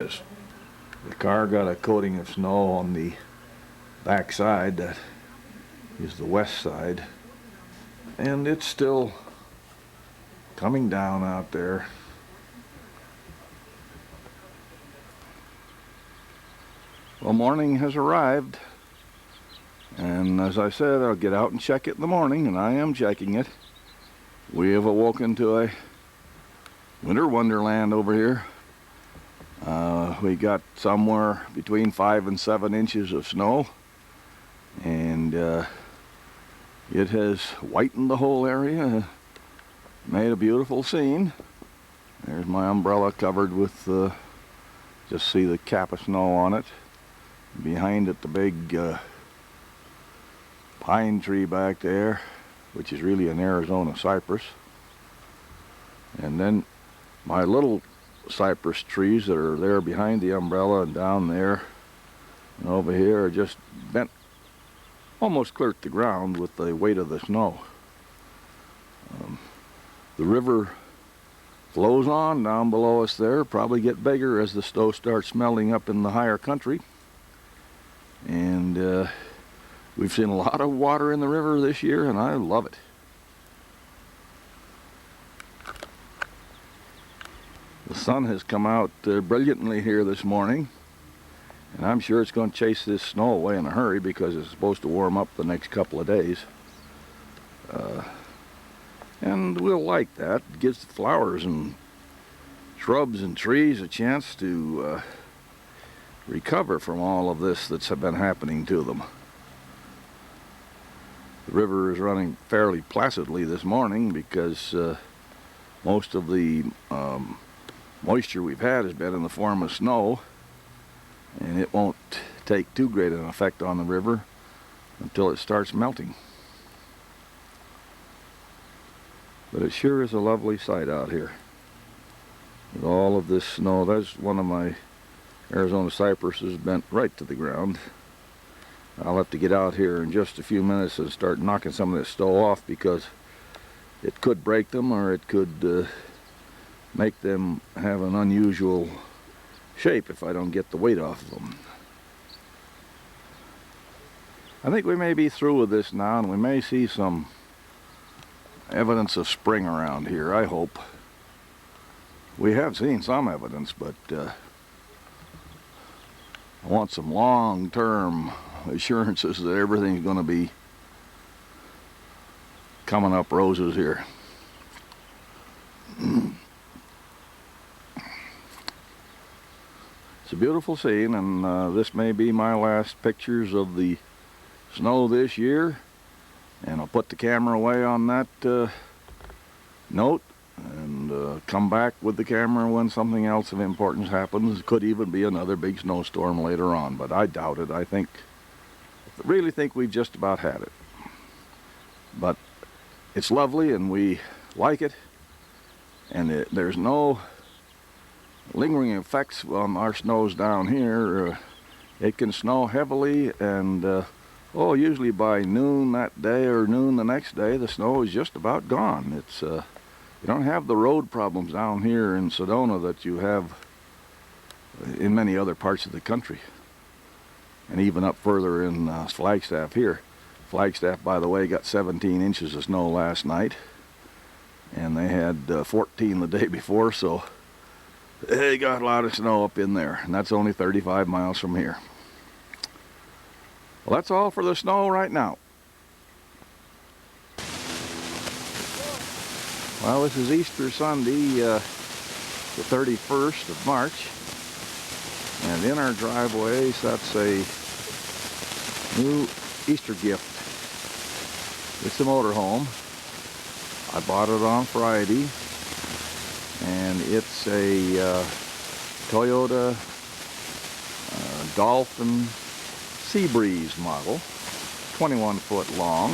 The car got a coating of snow on the back side, that is the west side, and it's still coming down out there. Well, morning has arrived, and as I said, I'll get out and check it in the morning, and I am checking it. We have awoken to a winter wonderland over here. We got somewhere between 5 and 7 inches of snow, and it has whitened the whole area, made a beautiful scene. There's my umbrella covered with, just see the cap of snow on it. Behind it, the big pine tree back there, which is really an Arizona cypress. And then my little cypress trees that are there behind the umbrella and down there and over here are just bent almost clear to the ground with the weight of the snow. The river flows on down below us there, probably get bigger as the snow starts melting up in the higher country. And we've seen a lot of water in the river this year, and I love it. The sun has come out brilliantly here this morning, and I'm sure it's going to chase this snow away in a hurry because it's supposed to warm up the next couple of days. And we'll like that. It gives the flowers and shrubs and trees a chance to recover from all of this that's been happening to them. The river is running fairly placidly this morning because most of the moisture we've had has been in the form of snow, and it won't take too great an effect on the river until it starts melting. But it sure is a lovely sight out here with all of this snow. There's one of my Arizona cypresses bent right to the ground. I'll have to get out here in just a few minutes and start knocking some of this snow off because it could break them, or it could make them have an unusual shape if I don't get the weight off of them. I think we may be through with this now, and we may see some evidence of spring around here, I hope. We have seen some evidence, but I want some long-term assurances that everything's going to be coming up roses here. It's a beautiful scene, and this may be my last pictures of the snow this year, and I'll put the camera away on that note and come back with the camera when something else of importance happens. It could even be another big snowstorm later on, but I doubt it. I really think we've just about had it. But it's lovely, and we like it, and there's no lingering effects on our snows down here. It can snow heavily, and usually by noon that day or noon the next day, the snow is just about gone. It's you don't have the road problems down here in Sedona that you have in many other parts of the country, and even up further in Flagstaff here. Flagstaff, by the way, got 17 inches of snow last night, and they had 14 the day before, so they got a lot of snow up in there, and that's only 35 miles from here. Well, that's all for the snow right now. Well, this is Easter Sunday, the 31st of March, and in our driveway sits a new Easter gift. It's a motorhome. I bought it on Friday, and it's a Toyota Dolphin Seabreeze model, 21 foot long,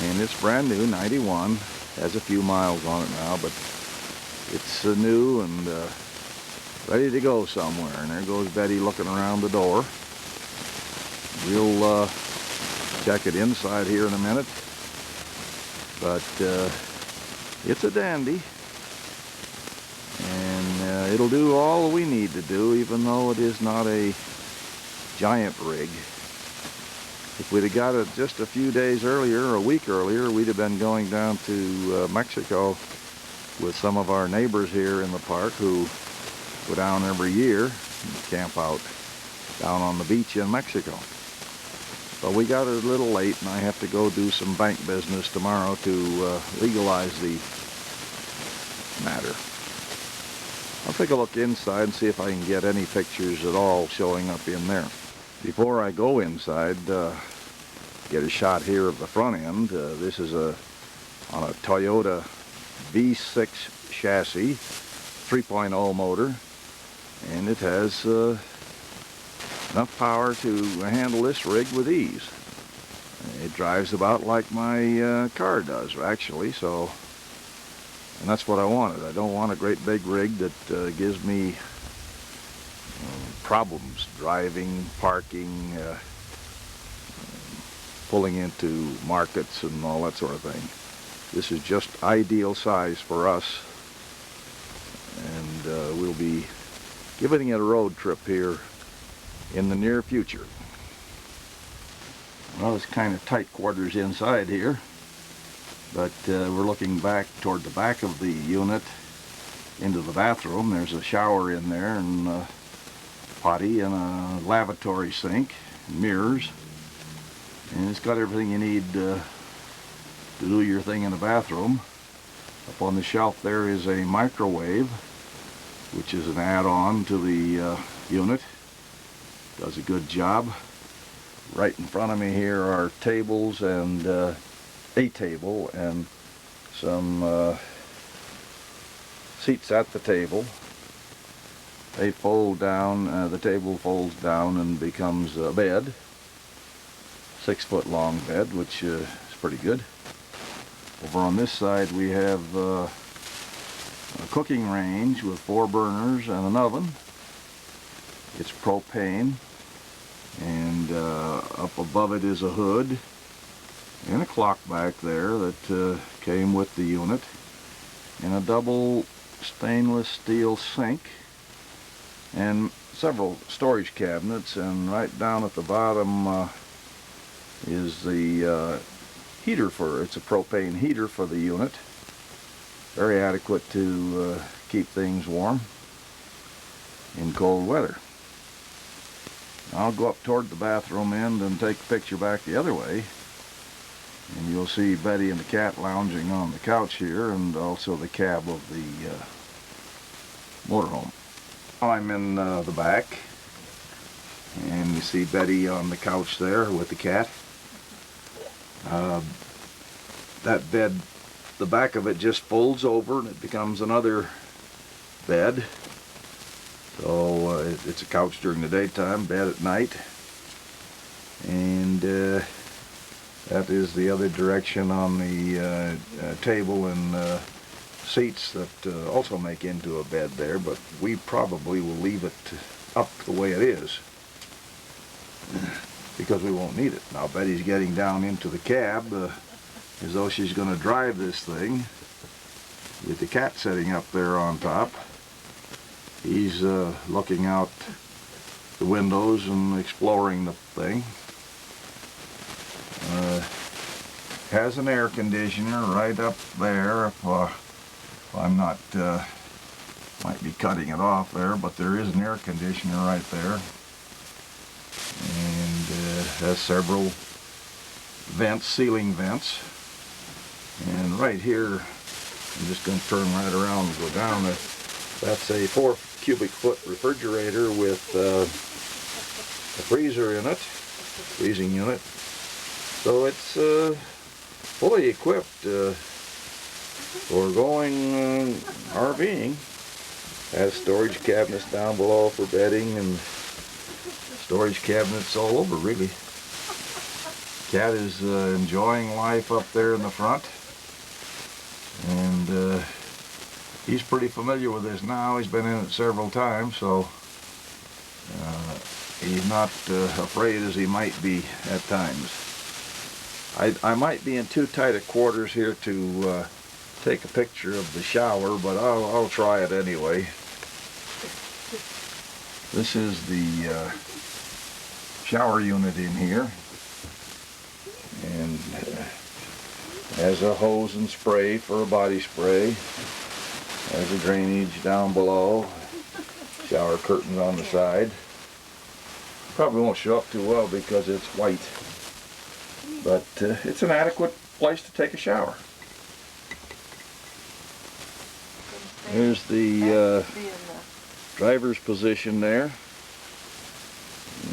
and it's brand new, 91. Has a few miles on it now, but it's new and ready to go somewhere. And there goes Betty looking around the door. We'll check it inside here in a minute, but it's a dandy, and it'll do all we need to do, even though it is not a giant rig. If we'd have got it just a few days earlier, or a week earlier, we'd have been going down to Mexico with some of our neighbors here in the park who go down every year and camp out down on the beach in Mexico. But we got it a little late, and I have to go do some bank business tomorrow to legalize the matter. I'll take a look inside and see if I can get any pictures at all showing up in there. Before I go inside, get a shot here of the front end. This is on a Toyota V6 chassis, 3.0 motor, and it has enough power to handle this rig with ease. It drives about like my car does, actually, so, and that's what I wanted. I don't want a great big rig that gives me problems driving, parking, pulling into markets and all that sort of thing. This is just ideal size for us, and we'll be giving it a road trip here in the near future. Well, it's kind of tight quarters inside here, but we're looking back toward the back of the unit into the bathroom. There's a shower in there, and potty, and a lavatory sink, and mirrors, and it's got everything you need to do your thing in the bathroom. Up on the shelf there is a microwave, which is an add-on to the unit. Does a good job. Right in front of me here are tables, and a table and some seats at the table. They fold down, the table folds down and becomes a bed. 6-foot long bed, which is pretty good. Over on this side we have a cooking range with 4 burners and an oven. It's propane, and up above it is a hood and a clock back there that came with the unit, and a double stainless steel sink, and several storage cabinets, and right down at the bottom is the heater it's a propane heater for the unit. Very adequate to keep things warm in cold weather. I'll go up toward the bathroom end and take a picture back the other way, and you'll see Betty and the cat lounging on the couch here, and also the cab of the motorhome. Now I'm in the back, and you see Betty on the couch there with the cat. That bed, the back of it just folds over and it becomes another bed. So it's a couch during the daytime, bed at night. And that is the other direction on the table and seats that also make into a bed there, but we probably will leave it up the way it is because we won't need it. Now Betty's getting down into the cab as though she's going to drive this thing with the cat sitting up there on top. He's looking out the windows and exploring the thing. Has an air conditioner right up there. If I'm not, might be cutting it off there, but there is an air conditioner right there. And has several vents, ceiling vents. And right here, I'm just going to turn right around and go down. That's a 4 cubic foot refrigerator with a freezer in it, freezing unit. So it's fully equipped for going RVing. Has storage cabinets down below for bedding, and storage cabinets all over, really. Cat is enjoying life up there in the front, and he's pretty familiar with this now. He's been in it several times, so he's not afraid as he might be at times. I might be in too tight a quarters here to take a picture of the shower, but I'll try it anyway. This is the shower unit in here, and has a hose and spray for a body spray. Has a drainage down below. Shower curtains on the side. Probably won't show up too well because it's white, but it's an adequate place to take a shower. Here's the driver's position there,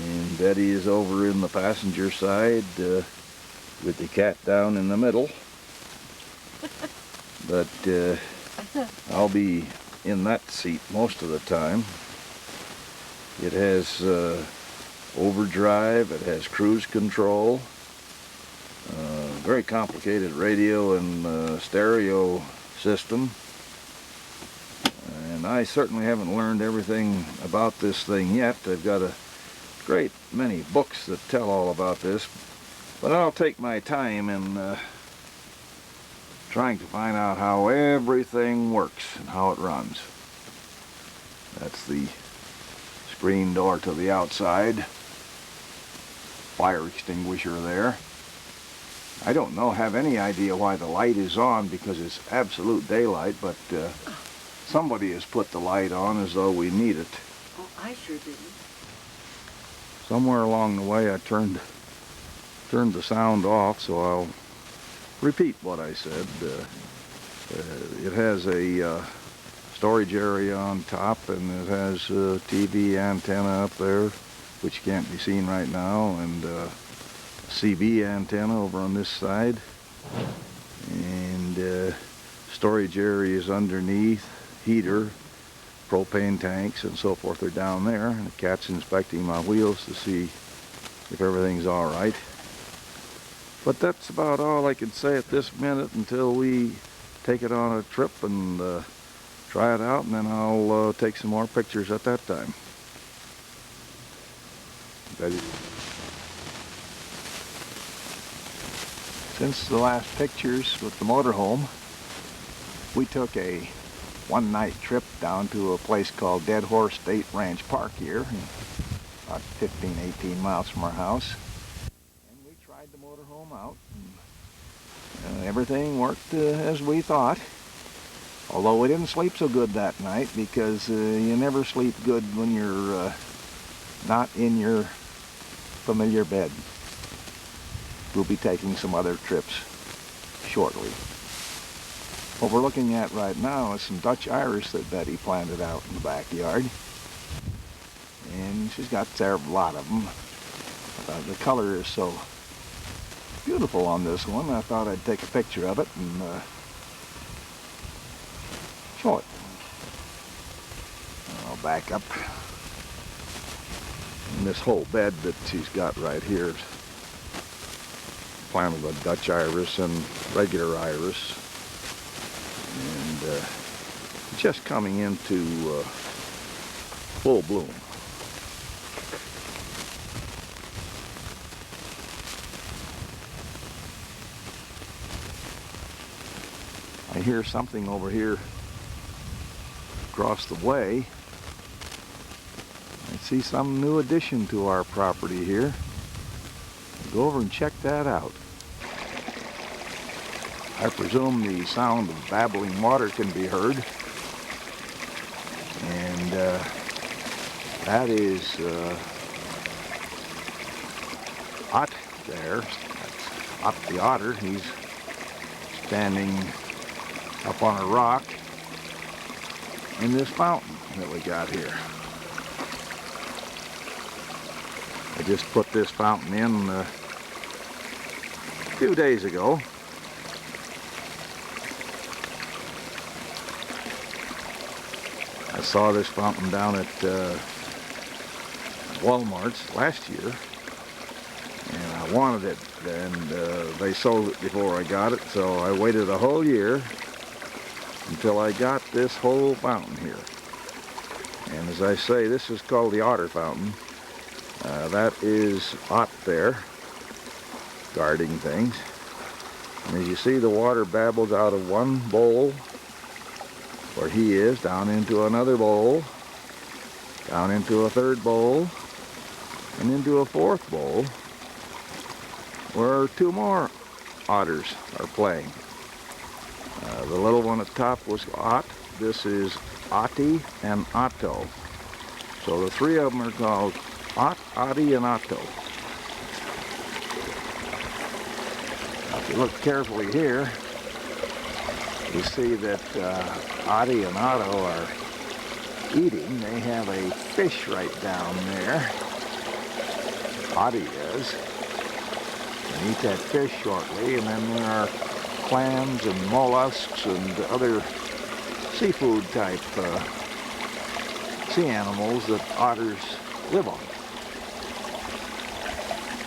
and Betty is over in the passenger side with the cat down in the middle. But I'll be in that seat most of the time. It has overdrive, it has cruise control, very complicated radio and stereo system. And I certainly haven't learned everything about this thing yet. I've got a great many books that tell all about this, but I'll take my time in trying to find out how everything works and how it runs. That's the screen door to the outside. Fire extinguisher there. I don't have any idea why the light is on because it's absolute daylight, but somebody has put the light on as though we need it. Oh, I sure didn't. Somewhere along the way I turned the sound off, so I'll repeat what I said. It has a storage area on top, and it has a TV antenna up there, which can't be seen right now, and a CB antenna over on this side, and storage areas underneath, heater, propane tanks, and so forth are down there. And the cat's inspecting my wheels to see if everything's all right. But that's about all I can say at this minute until we take it on a trip and try it out, and then I'll take some more pictures at that time. Since the last pictures with the motorhome, we took a one-night trip down to a place called Dead Horse State Ranch Park here, about 15-18 miles from our house. And we tried the motorhome out, and everything worked as we thought. Although we didn't sleep so good that night because you never sleep good when you're not in your familiar bed. We'll be taking some other trips shortly. What we're looking at right now is some Dutch iris that Betty planted out in the backyard. And she's got a lot of them. The color is so beautiful on this one, I thought I'd take a picture of it and show it. I'll back up. And this whole bed that she's got right here is planted with Dutch iris and regular iris, and just coming into full bloom. I hear something over here across the way. I see some new addition to our property here. I'll go over and check that out. I presume the sound of babbling water can be heard, and that is Ott there. That's Ott the otter. He's standing up on a rock in this fountain that we got here. I just put this fountain in a few days ago. I saw this fountain down at Walmart's last year, and I wanted it, and they sold it before I got it, so I waited a whole year until I got this whole fountain here. And as I say, this is called the Otter Fountain. That is Ott there, guarding things. And as you see, the water babbles out of one bowl, where he is, down into another bowl, down into a third bowl, and into a fourth bowl where two more otters are playing. The little one at the top was Ott. This is Otti and Otto. So the three of them are called Ott, Otti, and Otto. Now, if you look carefully here, you see that Otti and Otto are eating. They have a fish right down there. Otti does. And eat that fish shortly, and then there are clams and mollusks and other seafood type sea animals that otters live on.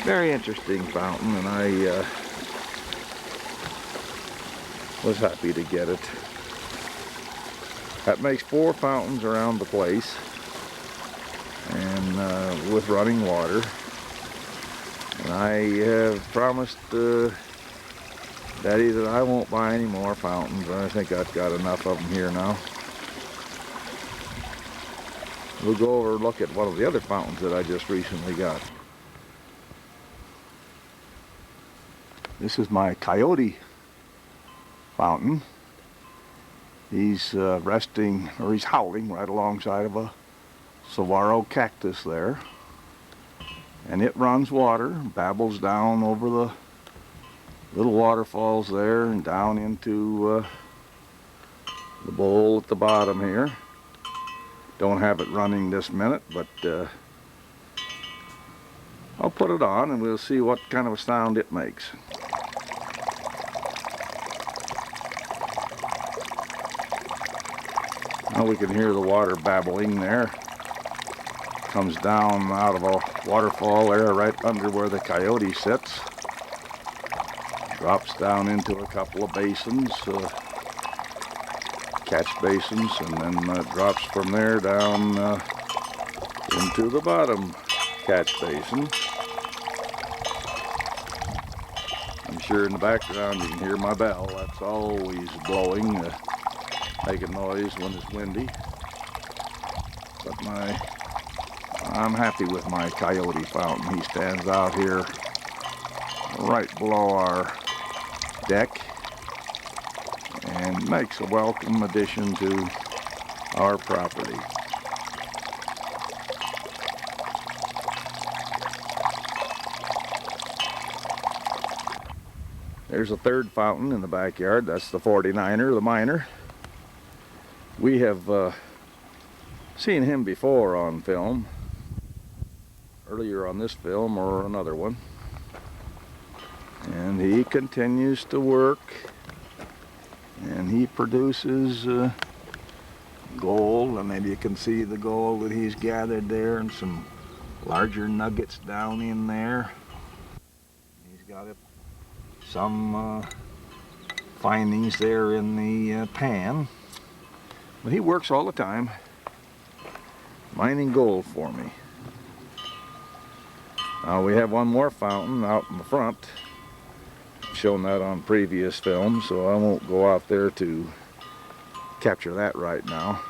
Very interesting fountain, and I was happy to get it. That makes 4 fountains around the place, and with running water. And I have promised Daddy that I won't buy any more fountains. I think I've got enough of them here now. We'll go over and look at one of the other fountains that I just recently got. This is my coyote fountain. He's resting, or he's howling right alongside of a saguaro cactus there. And it runs water, babbles down over the little waterfalls there and down into the bowl at the bottom here. Don't have it running this minute, but I'll put it on and we'll see what kind of a sound it makes. Now we can hear the water babbling there. Comes down out of a waterfall there right under where the coyote sits. Drops down into a couple of basins, catch basins, and then drops from there down into the bottom catch basin. I'm sure in the background you can hear my bell. That's always blowing, making noise when it's windy. But I'm happy with my coyote fountain. He stands out here right below our deck and makes a welcome addition to our property. There's a third fountain in the backyard. That's the 49er, the miner. We have seen him before on film, earlier on this film or another one. And he continues to work, and he produces gold, and maybe you can see the gold that he's gathered there and some larger nuggets down in there. He's got some findings there in the pan, but he works all the time mining gold for me. Now we have one more fountain out in the front. Shown that on previous films, so I won't go out there to capture that right now.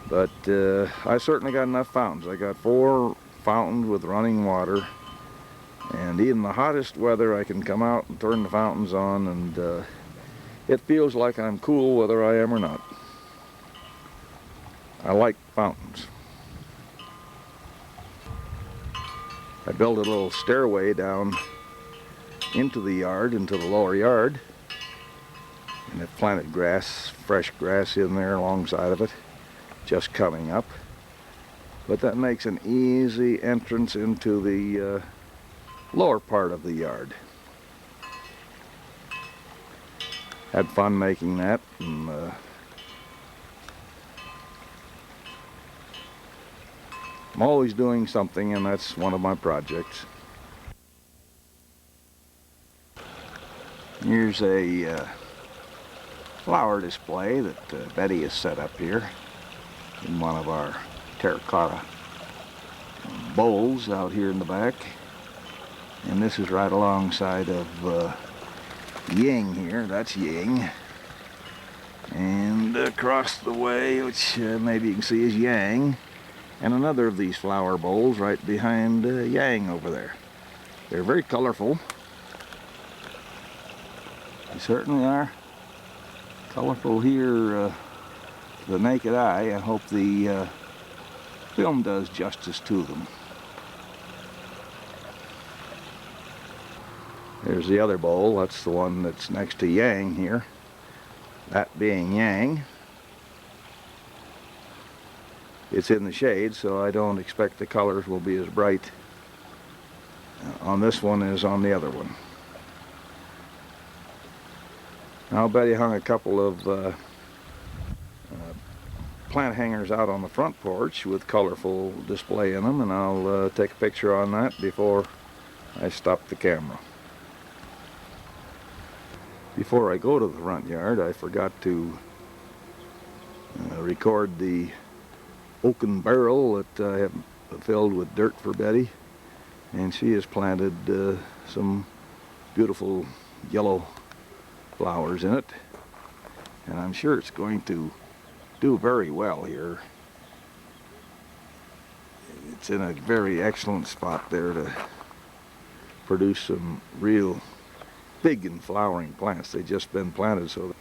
But I certainly got enough fountains. I got 4 fountains with running water, and even the hottest weather I can come out and turn the fountains on, and it feels like I'm cool whether I am or not. I like fountains. I built a little stairway down into the yard, into the lower yard, and I've planted grass, fresh grass in there alongside of it, just coming up. But that makes an easy entrance into the lower part of the yard. Had fun making that, and I'm always doing something, and that's one of my projects. Here's a flower display that Betty has set up here in one of our terracotta bowls out here in the back. And this is right alongside of Ying here. That's Ying. And across the way, which maybe you can see, is Yang. and another of these flower bowls right behind Yang over there. They're very colorful. They certainly are colorful here to the naked eye. I hope the film does justice to them. There's the other bowl. That's the one that's next to Yang here. That being Yang. It's in the shade, so I don't expect the colors will be as bright on this one as on the other one. Now Betty hung a couple of plant hangers out on the front porch with colorful display in them, and I'll take a picture on that before I stop the camera. Before I go to the front yard, I forgot to record the oaken barrel that I have filled with dirt for Betty, and she has planted some beautiful yellow flowers in it, and I'm sure it's going to do very well here. It's in a very excellent spot there to produce some real big and flowering plants. They've just been planted. So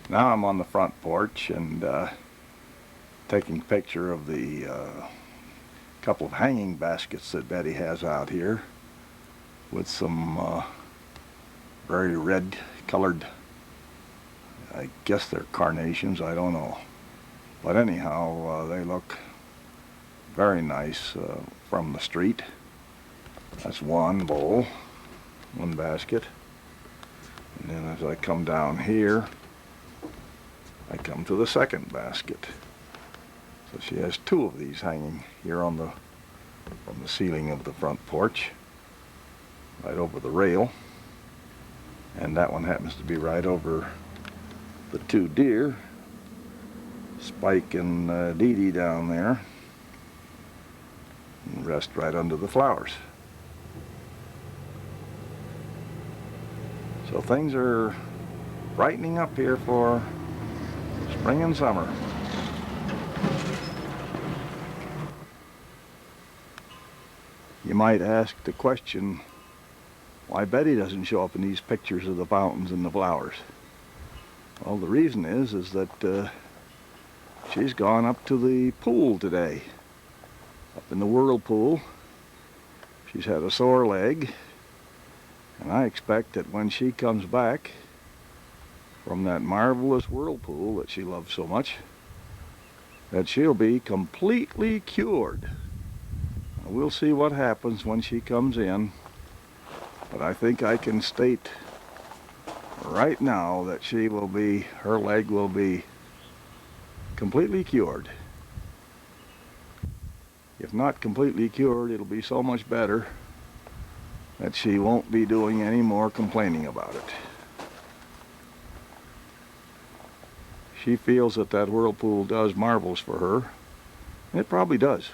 now I'm on the front porch and taking a picture of the couple of hanging baskets that Betty has out here with some very red colored, I guess they're carnations, I don't know, but anyhow they look very nice from the street. That's one bowl, one basket, and then as I come down here I come to the second basket. So she has two of these hanging here on the ceiling of the front porch, right over the rail, and that one happens to be right over the two deer, Spike and Dee Dee down there, and rest right under the flowers. So things are brightening up here for spring and summer. You might ask the question why Betty doesn't show up in these pictures of the fountains and the flowers. Well, the reason is that she's gone up to the pool today, up in the whirlpool. She's had a sore leg, and I expect that when she comes back from that marvelous whirlpool that she loves so much, that she'll be completely cured. We'll see what happens when she comes in, but I think I can state right now that her leg will be completely cured. If not completely cured, it'll be so much better that she won't be doing any more complaining about it. She feels that that whirlpool does marvels for her, and it probably does.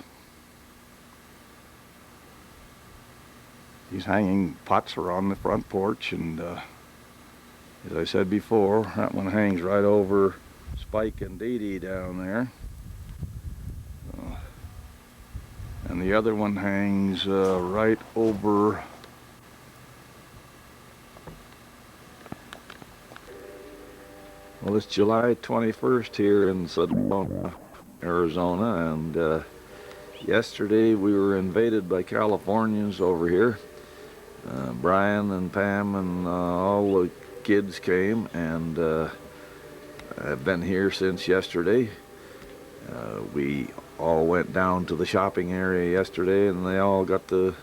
These hanging pots are on the front porch, and as I said before, that one hangs right over Spike and Dee Dee down there. And the other one hangs right over well, it's July 21st here in Sedona, Arizona, and yesterday we were invaded by Californians over here. Brian and Pam and all the kids came, and I've been here since yesterday. We all went down to the shopping area yesterday, and they all got to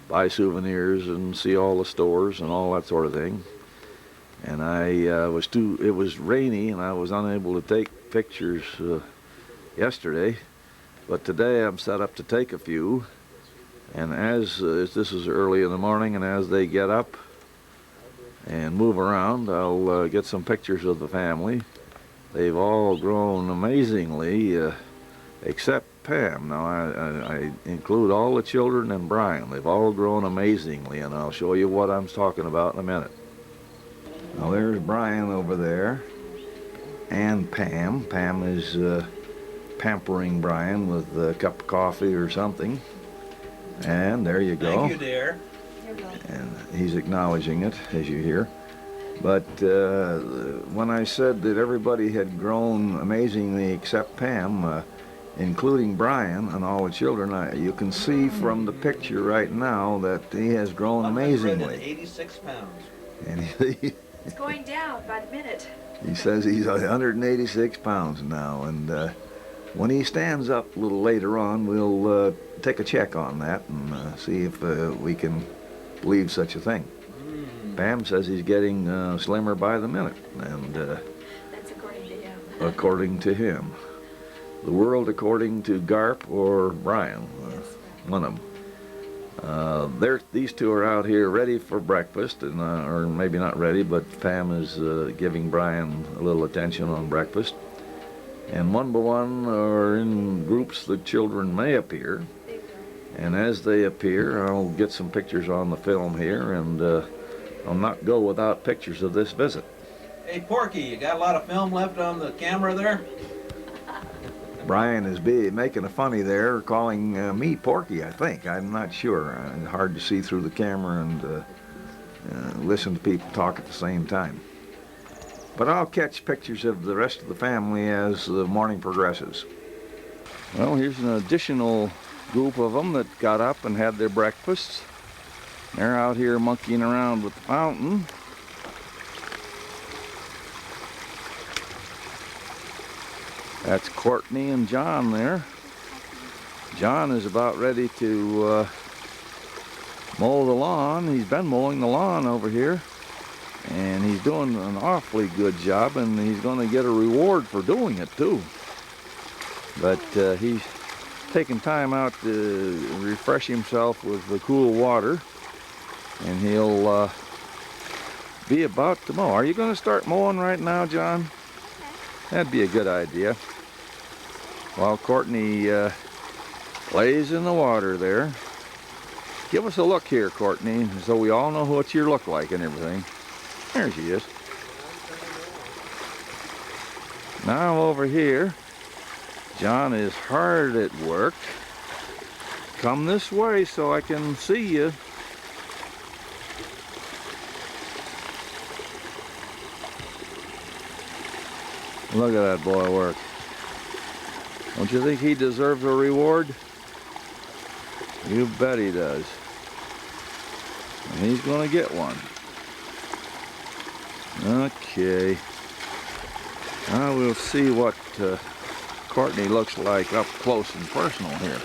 buy souvenirs and see all the stores and all that sort of thing. And it was rainy, and I was unable to take pictures yesterday, but today I'm set up to take a few. And as this is early in the morning, and as they get up and move around, I'll get some pictures of the family. They've all grown amazingly, except Pam. Now I include all the children and Brian. They've all grown amazingly, and I'll show you what I'm talking about in a minute. Now there's Brian over there, and Pam. Pam is pampering Brian with a cup of coffee or something. And there you go. Thank you, dear. And he's acknowledging it, as you hear. But when I said that everybody had grown amazingly except Pam, including Brian and all the children, you can see from the picture right now that he has grown amazingly. 86 pounds. And It's going down by the minute. he says he's 186 pounds now, and when he stands up a little later on, we'll take a check on that and see if we can believe such a thing. Pam says he's getting slimmer by the minute, and That's according to him. according to him. The world according to Garp or Brian, one of them. These two are out here ready for breakfast, and or maybe not ready, but Pam is giving Brian a little attention on breakfast. And one by one, or in groups, the children may appear. And as they appear, I'll get some pictures on the film here, and I'll not go without pictures of this visit. Hey, Porky, you got a lot of film left on the camera there? Brian is making a funny there, calling me Porky, I think. I'm not sure. Hard to see through the camera and listen to people talk at the same time. But I'll catch pictures of the rest of the family as the morning progresses. Well, here's an additional group of them that got up and had their breakfasts. They're out here monkeying around with the fountain. That's Courtney and John there. John is about ready to mow the lawn. He's been mowing the lawn over here, and he's doing an awfully good job, and he's going to get a reward for doing it too. But he's taking time out to refresh himself with the cool water, and he'll be about to mow. Are you going to start mowing right now, John? That'd be a good idea. While Courtney lays in the water there. Give us a look here, Courtney, so we all know what you look like and everything. There she is. Now over here, John is hard at work. Come this way so I can see you. Look at that boy work. Don't you think he deserves a reward? You bet he does. And he's going to get one. Okay. Now we'll see what Courtney looks like up close and personal here.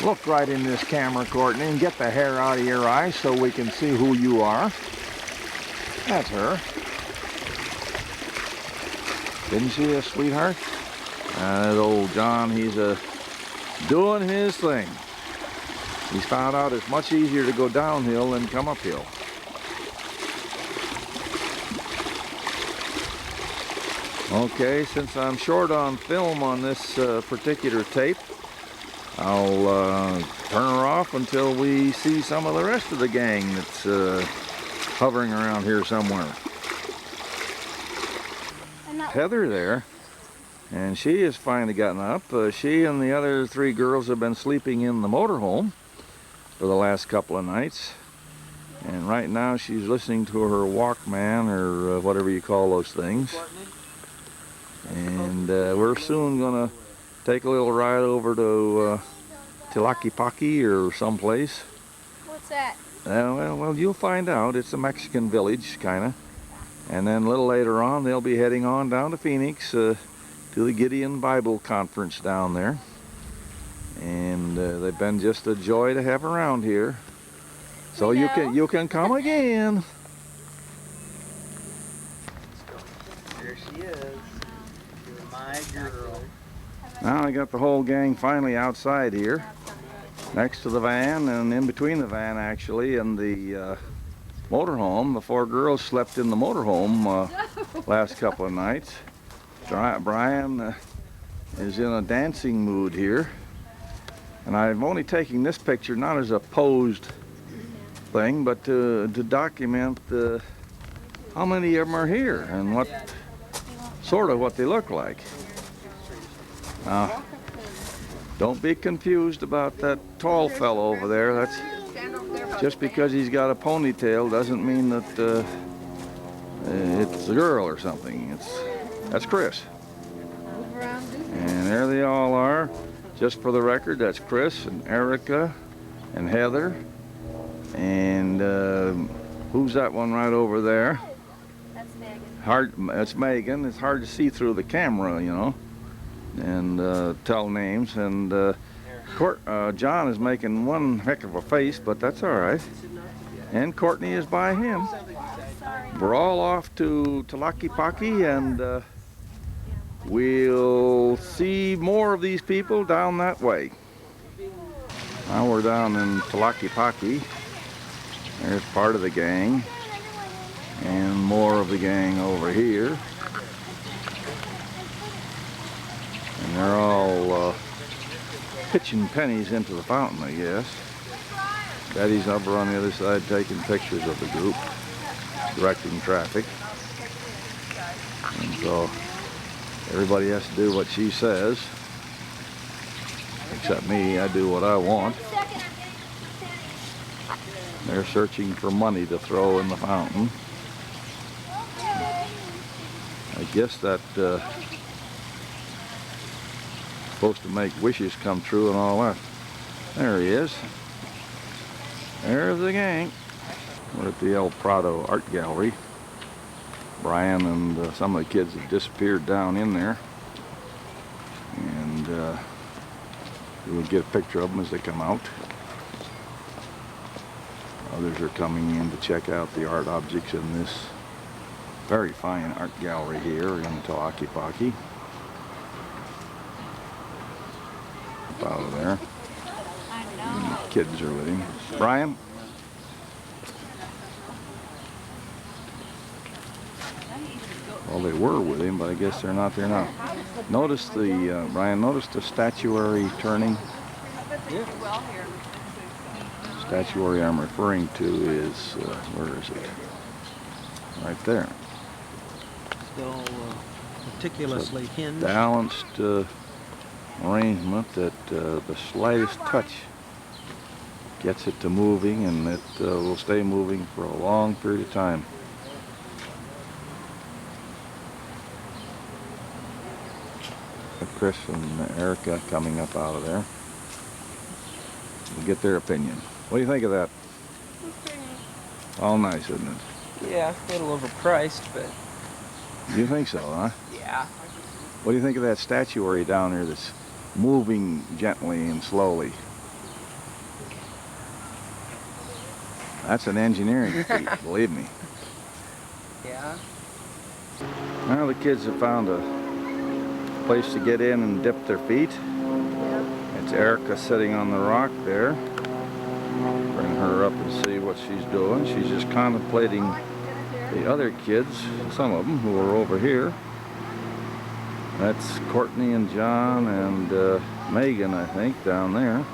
Look right in this camera, Courtney, and get the hair out of your eyes so we can see who you are. That's her. Didn't see us, sweetheart? That old John, he's doing his thing. He's found out it's much easier to go downhill than come uphill. Okay, since I'm short on film on this particular tape, I'll turn her off until we see some of the rest of the gang that's hovering around here somewhere. Heather there, and she has finally gotten up. She and the other three girls have been sleeping in the motorhome for the last couple of nights, and right now she's listening to her Walkman, or whatever you call those things. And we're soon gonna take a little ride over to Tlaquepaque or someplace. What's that? Well, you'll find out. It's a Mexican village, kinda. And then a little later on, they'll be heading on down to Phoenix to the Gideon Bible Conference down there. And they've been just a joy to have around here. So you can come again. There she is. You're my girl. Now I got the whole gang finally outside here, next to the van, and in between the van actually and the motorhome. The four girls slept in the motorhome last couple of nights. Brian is in a dancing mood here, and I'm only taking this picture not as a posed thing, but to document how many of them are here and what they look like. Now, don't be confused about that tall fellow over there. That's just because he's got a ponytail doesn't mean that it's a girl or something. That's Chris. And there they all are. Just for the record, that's Chris and Erica and Heather. And who's that one right over there? That's Megan. It's Megan. It's hard to see through the camera, you know, and tell names. And John is making one heck of a face, but that's all right. And Courtney is by him. We're all off to Talakipaki, and we'll see more of these people down that way. Now we're down in Talakipaki. There's part of the gang, and more of the gang over here. And they're all pitching pennies into the fountain, I guess. Daddy's over on the other side taking pictures of the group, directing traffic. And so everybody has to do what she says. Except me, I do what I want. They're searching for money to throw in the fountain. I guess that supposed to make wishes come true and all that. There he is. There's the gang. We're at the El Prado Art Gallery. Brian and some of the kids have disappeared down in there. And we'll get a picture of them as they come out. Others are coming in to check out the art objects in this very fine art gallery here in Talakipaki. Up out of there. And the kids are with him. Brian? Well, they were with him, but I guess they're not there now. Notice the, Brian, notice the statuary turning. Statuary I'm referring to is, where is it? Right there. Still meticulously hinged. Balanced arrangement that the slightest touch gets it to moving, and it will stay moving for a long period of time. Chris and Erica coming up out of there. We'll get their opinion. What do you think of that? All nice, isn't it? Yeah, a little overpriced, but... You think so, huh? Yeah. What do you think of that statuary down there that's moving gently and slowly? That's an engineering feat, believe me. Yeah. Now the kids have found a place to get in and dip their feet. It's Erica sitting on the rock there. Bring her up and see what she's doing. She's just contemplating the other kids, some of them who are over here. That's Courtney and John and Megan, I think, down there.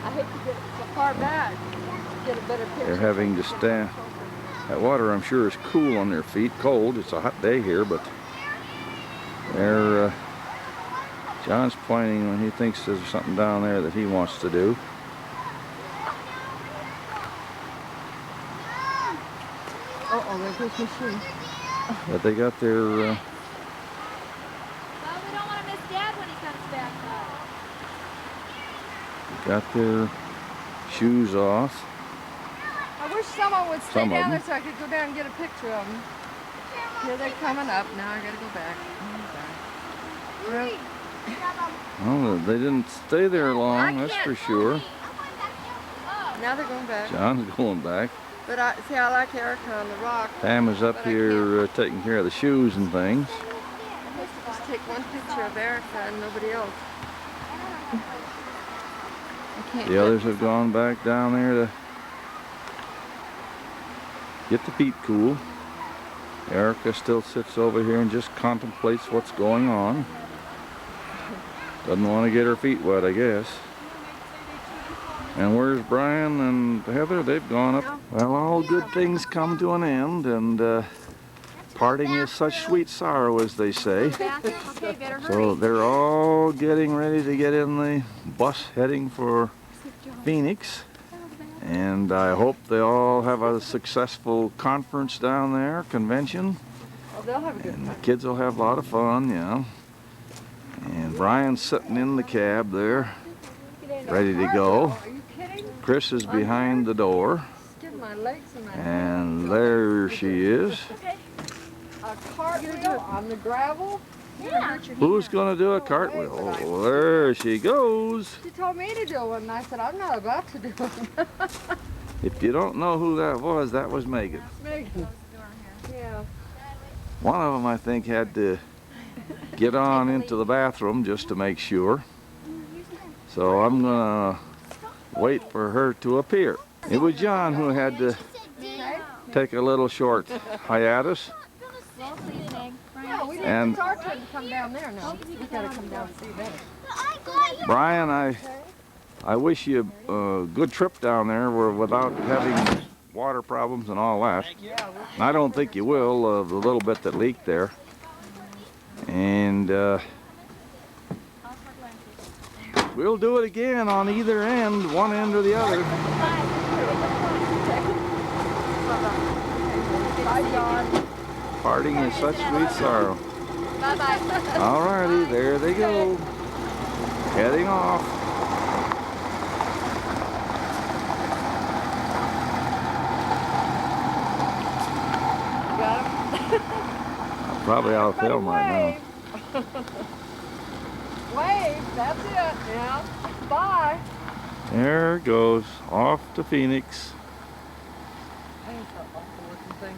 I hate to get so far back to get a better picture. They're having to stand. That water, I'm sure, is cool on their feet. Cold. It's a hot day here, but they're. John's pointing when he thinks there's something down there that he wants to do. Uh-oh, there goes my shoe. But they got their... Well, we don't want to miss Dad when he comes back, though. got their shoes off. I wish someone would stay Some of down there them. so I could go down and get a picture of them. Here they're coming up. Now I gotta go back. Well, they didn't stay there long, that's for sure. Now they're going back. John's going back. But I like Erica on the rock. Pam is up here taking care of the shoes and things. I'm supposed to just take one picture of Erica and nobody else. I can't The others have gone back down there to get the feet cool. Erica still sits over here and just contemplates what's going on. Doesn't want to get her feet wet, I guess. And where's Brian and Heather? They've gone up. Well, all good things come to an end, and Parting is such sweet sorrow, as they say. Okay, better hurry. So they're all getting ready to get in the bus heading for Phoenix. And I hope they all have a successful conference down there, convention. Oh, they'll have a good And the time. kids will have a lot of fun, yeah. And Brian's sitting in the cab there, ready to go. Are you kidding? Chris is behind the door. Give my legs and my And there she is. A cartwheel on the gravel? Yeah. Who's going to do a cartwheel? Oh, there she goes. She told me to do one, and I said, I'm not about to do one. If you don't know who that was Megan. Megan. Yeah. One of them, I think, had to get on into the bathroom just to make sure. So I'm going to wait for her to appear. It was John who had to take a little short hiatus. Yeah, we didn't. And It's our turn to come down there now. We gotta come down and see them. Brian, I wish you a good trip down there without having water problems and all that. And I don't think you will, the little bit that leaked there. And we'll do it again on either end, one end or the other. Bye, John. Parting is such sweet sorrow. Bye-bye. Alrighty, there they go. Heading off. Got him? Probably ought to film right now. Wave, that's it. Yeah. Bye. There it goes, off to Phoenix. That is an awful looking thing.